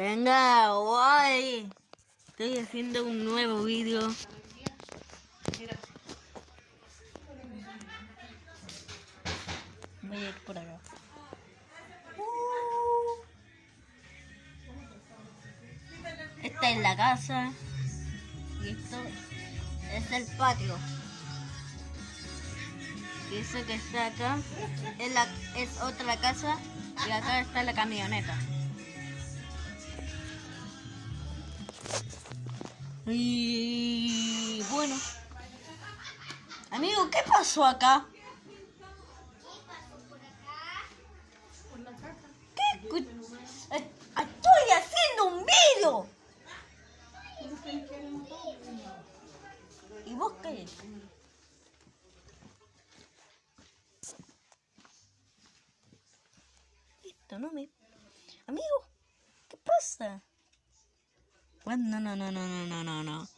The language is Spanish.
Venga, guay. Estoy haciendo un nuevo vídeo. Voy a ir por acá. Esta es la casa. Y esto es el patio. Y eso que está acá es otra casa. Y acá está la camioneta. Y bueno, amigo, ¿qué pasó acá? ¿Qué? Estoy haciendo un vídeo. ¿Y vos qué? Esto no me... Amigo, ¿qué pasa? Bueno, no.